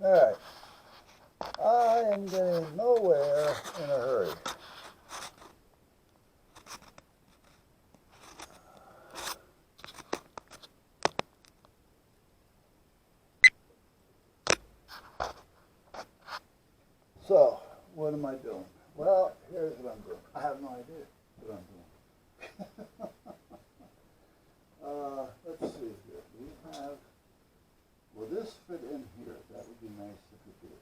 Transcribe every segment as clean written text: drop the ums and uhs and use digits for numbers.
Alright, I am getting nowhere in a hurry. So, what am I doing? Well, here's what I'm doing. I have no idea what I'm doing. Let's see here. We have, will this fit in here? That would be nice if it did.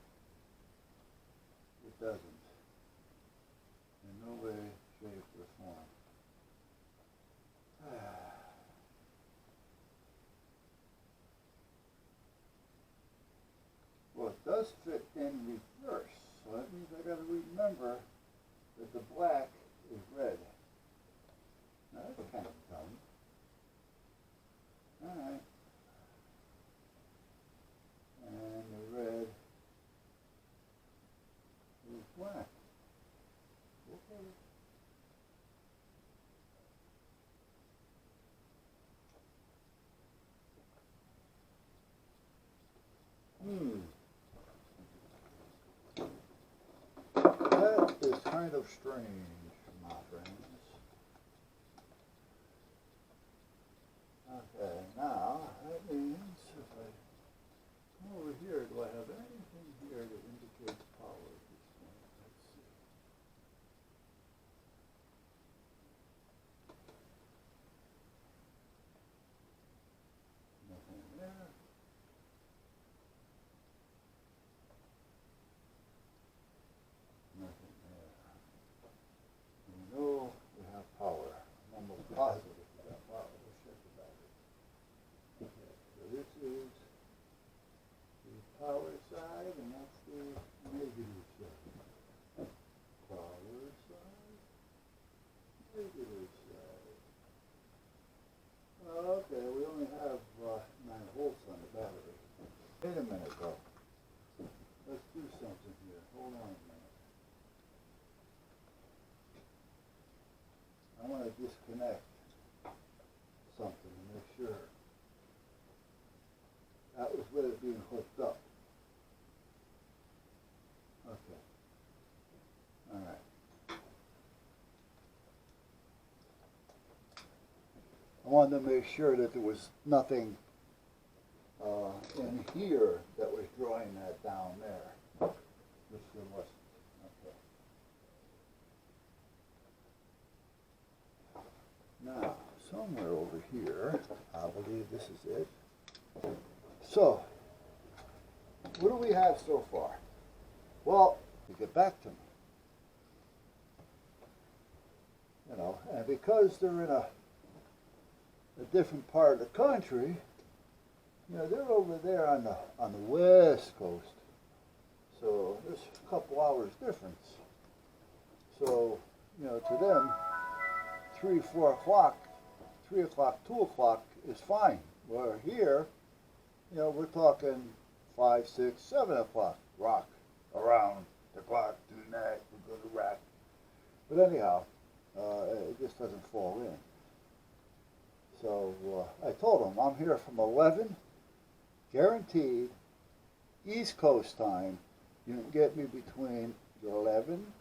It doesn't. In no way, shape, or form. Well, it does fit in reverse. So that means I got to remember that the black is red. Now that's kind of dumb. Alright. And the red is black. Okay. That is kind of strange, my friends. Okay, now that means if I come over here, do I have anything here that indicates power at this point? Let's see. Nothing there. Nothing there. We know we have power. I'm almost positive we have power. Let's check the battery. Okay, so this is the power side, and that's the negative side. Power side, negative side. Okay, we only have 9 volts on the battery. Wait a minute, though. Let's do something here. Hold on a minute. I want to disconnect something to make sure. That was with it being hooked up. Okay. All right. I wanted to make sure that there was nothing in here that was drawing that down there, which there wasn't. Okay. Now, somewhere over here, I believe this is it. So, what do we have so far? Well, to get back to me, you know, and because they're in a different part of the country, you know, they're over there on the west coast, so there's a couple hours difference. So, you know, to them, 3, 4 o'clock, 3 o'clock, 2 o'clock is fine. Where here, you know, we're talking 5, 6, 7 o'clock. Rock around the clock, do that, we go to rack. But anyhow, it just doesn't fall in. So I told them I'm here from 11, guaranteed, East Coast time. You can get me between 11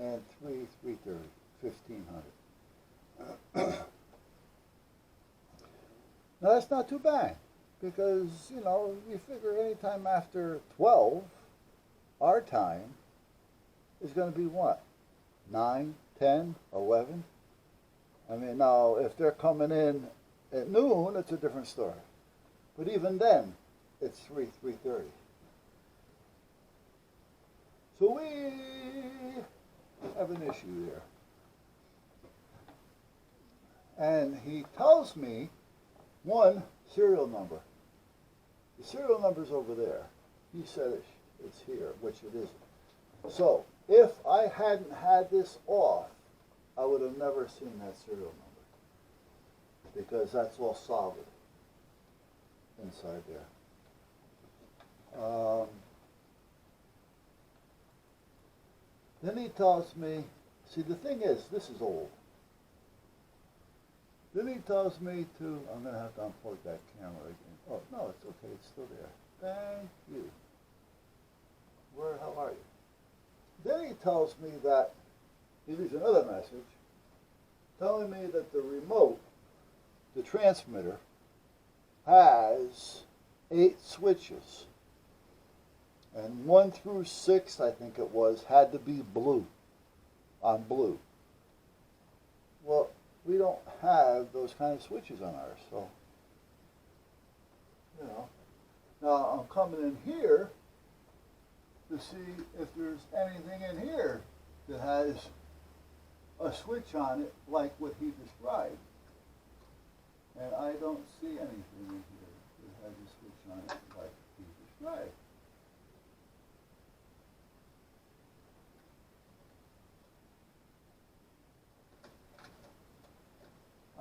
and 3:30, 1500. Now that's not too bad, because, you know, you figure anytime after 12, our time is going to be what? 9, 10, 11? I mean, now, if they're coming in at noon, it's a different story. But even then, it's 3:30. So we have an issue there. And he tells me, one, serial number. The serial number's over there. He said it's here, which it isn't. So, if I hadn't had this off, I would have never seen that serial number, because that's all solid inside there. Then he tells me, see, the thing is, this is old. Then he tells me to, I'm going to have to unplug that camera again. Oh, no, it's okay, it's still there. Thank you. where the hell are you? Then he tells me that, he leaves another message, telling me that the remote, the transmitter, has 8 switches. And 1 through 6, I think it was, had to be blue, on blue. Well, we don't have those kind of switches on ours, so, you know. Now, I'm coming in here to see if there's anything in here that has a switch on it like what he described. And I don't see anything in here that has a switch on it like he described.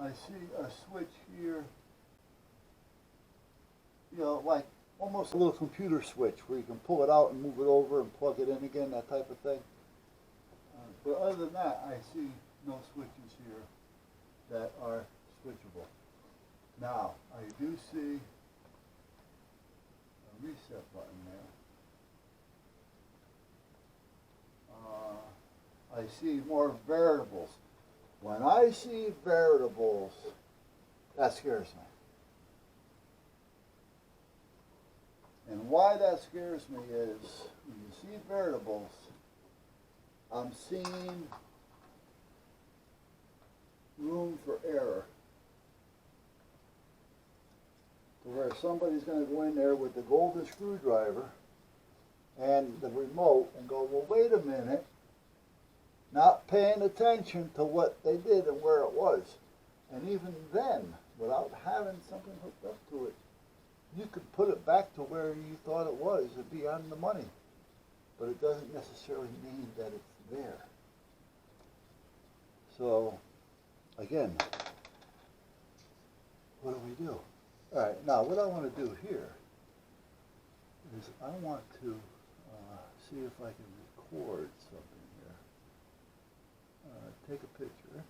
I see a switch here, you know, like almost a little computer switch where you can pull it out and move it over and plug it in again, that type of thing. But other than that, I see no switches here that are switchable. Now, I do see a reset button there. I see more variables. When I see variables, that scares me. And why that scares me is, when you see variables, I'm seeing room for error. To where somebody's going to go in there with the golden screwdriver and the remote and go, well, wait a minute, not paying attention to what they did and where it was. And even then, without having something hooked up to it, you could put it back to where you thought it was. It'd be on the money. But it doesn't necessarily mean that it's there. So, again, what do we do? All right, now what I want to do here is I want to see if I can record something here. Take a picture.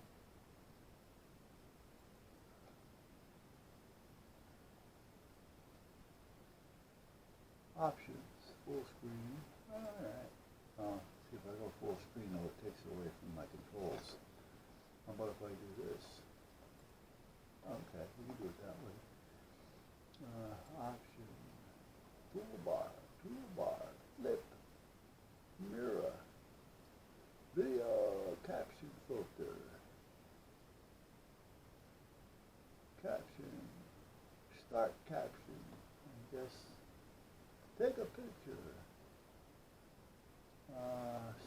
Options, full screen. All right. See if I go full screen, though, it takes away from my controls. How about if I do this? Okay, we can do it that way. Option, toolbar, flip, mirror, video, caption filter, caption, start caption, I guess, take a picture,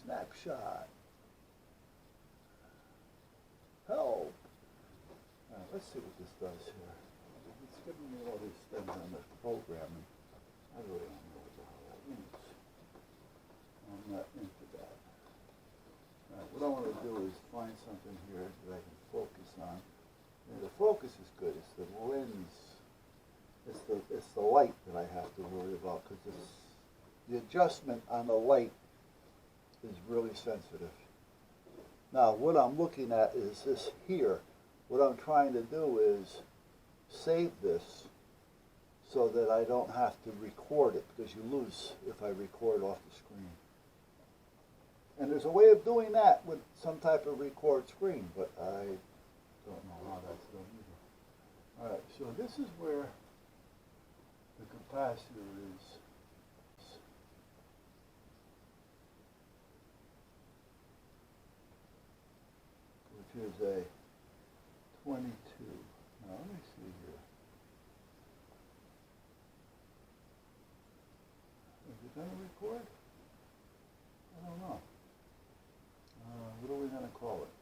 snapshot, help. Let's see what this does here. It's giving me all these things on this program, and I really don't know what the hell that means. I'm not into that. What I want to do is find something here that I can focus on. And the focus is good. It's the lens. It's the light that I have to worry about, because the adjustment on the light is really sensitive. Now, what I'm looking at is this here. What I'm trying to do is save this so that I don't have to record it, because you lose if I record off the screen. And there's a way of doing that with some type of record screen, but I don't know how that's done either. All right, so this is where the capacitor is. Which is a 22. Now let me see here. Is it going to record? I don't know. What are we going to call it?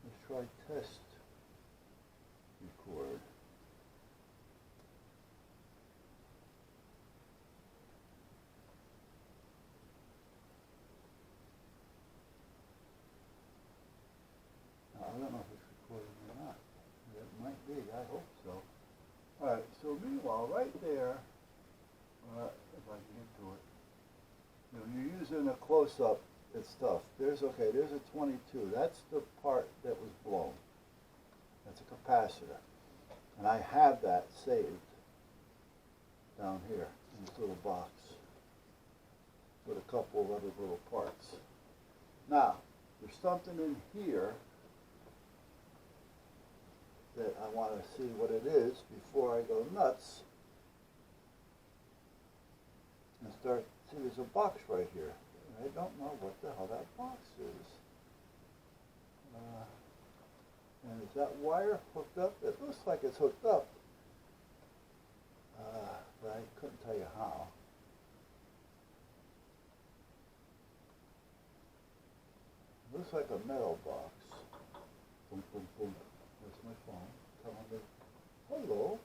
Let's try test record. Now, I don't know if it's recording or not. It might be. I hope so. All right. So meanwhile, right there, if I can get to it, you know, you're using a close-up. It's tough. There's a 22. That's the part that was blown. That's a capacitor. And I have that saved down here in this little box. with a couple of other little parts. Now, there's something in here that I want to see what it is before I go nuts and start. See, there's a box right here. I don't know what the hell that box is. And is that wire hooked up? It looks like it's hooked up, but I couldn't tell you how. It looks like a metal box. Boom, boom, boom. That's my phone telling me, hello.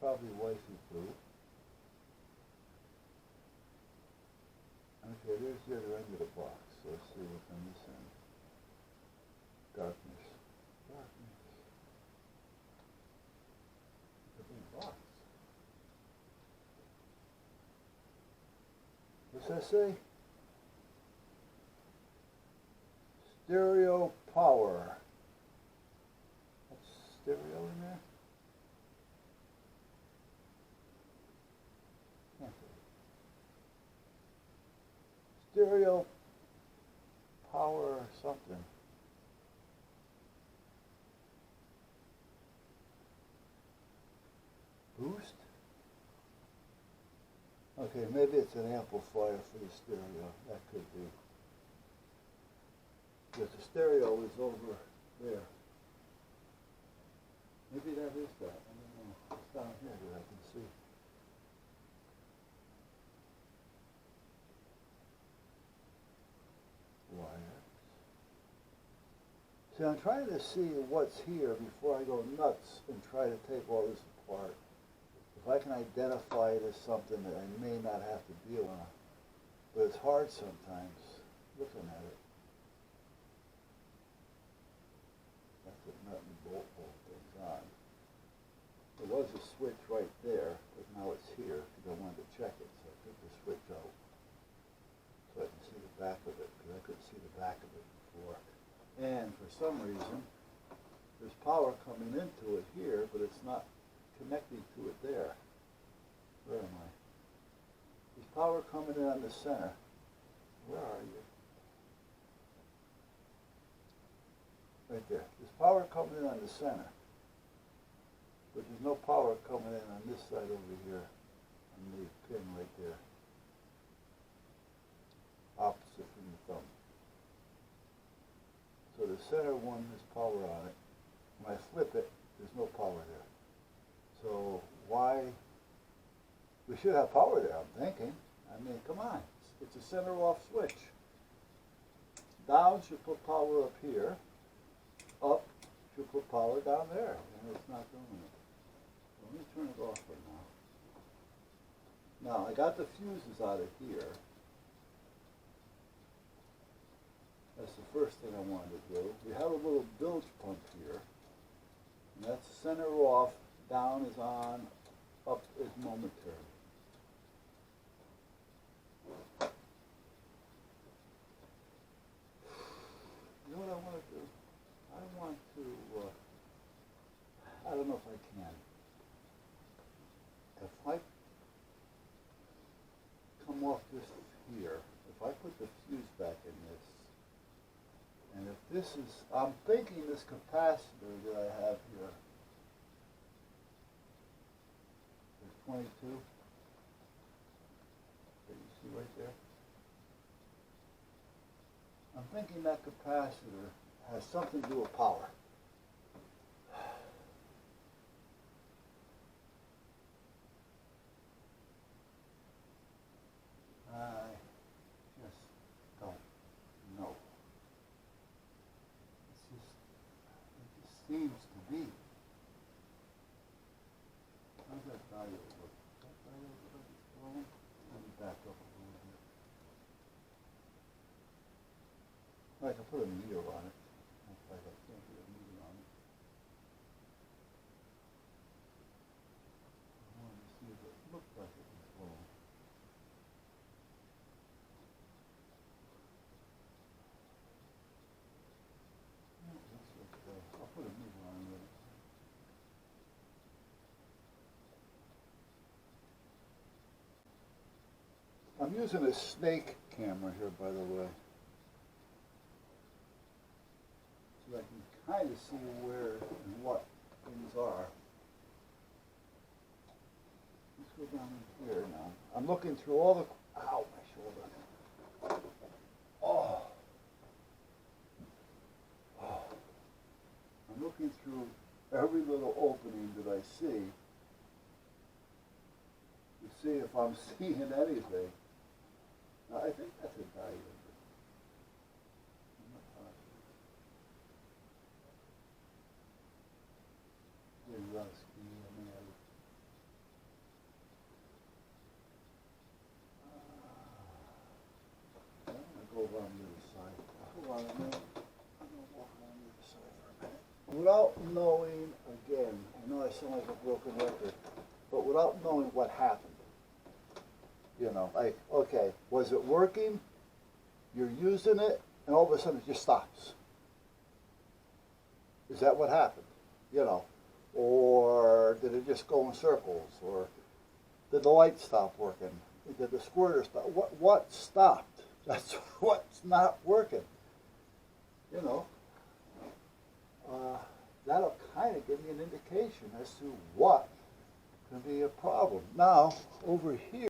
Probably wifey blue. Okay, there's the other end of the box. So let's see what's on this end. Darkness. Darkness. It's a big box. What's that say? Stereo power. That's stereo in there? Can't see. Stereo power something. Boost? Okay, maybe it's an amplifier for the stereo. That could be. Because the stereo is over there. Maybe that is that. I don't know. It's down here that I can see. Wires. See, I'm trying to see what's here before I go nuts and try to take all this apart. If I can identify it as something that I may not have to deal with. But it's hard sometimes looking at it. That's the nut and bolt thing's on. There was a switch right there, but now it's here because I wanted to check it. So I took the switch out so I can see the back of it because I couldn't see the back of it before. And for some reason, there's power coming into it here, but it's not connecting to it there. Where am I? There's power coming in on the center. Where are you? Right there. There's power coming in on the center. But there's no power coming in on this side over here. On the pin right there. Opposite from the thumb. So the center one has power on it. When I flip it, there's no power there. So why? We should have power there, I'm thinking. I mean, come on. It's a center off switch. Down should put power up here. Up should put power down there. And it's not doing it. So let me turn it off for now. Now, I got the fuses out of here. That's the first thing I wanted to do. We have a little bilge pump here. And that's center off. Down is on, up is momentary. You know what I want to do? I want to, I don't know if I can. If I come off this here, if I put the fuse back in this, and if this is, I'm thinking this capacitor that I have here, 22. That you see right there? I'm thinking that capacitor has something to do with power. I just don't know. It just seems to be. How's that diode look? That diode look? Let me back up a little bit. I can put a meter on it. In fact, I can't put a meter on it. I wanted to see if it looked like it was glowing. I'll put a meter on it. I'm I'm using a snake camera here, by the way, so I can kind of see where and what things are. Let's go down in here now. I'm looking through all the, ow, my shoulder. Oh. Oh. I'm looking through every little opening that I see to see if I'm seeing anything. Now, I think that's a diamond. I'm not positive. Maybe rusty, I mean, I'm going to go around the other side. Hold on a minute. I'm going to walk around the other side for a minute. Without knowing, again, I know I sound like a broken record, but without knowing what happened. You know, like, okay, was it working? You're using it, and all of a sudden it just stops. Is that what happened? You know, or did it just go in circles? Or did the light stop working? Did the squirter stop? What stopped? That's what's not working. You know, that'll kind of give me an indication as to what can be a problem. Now, over here,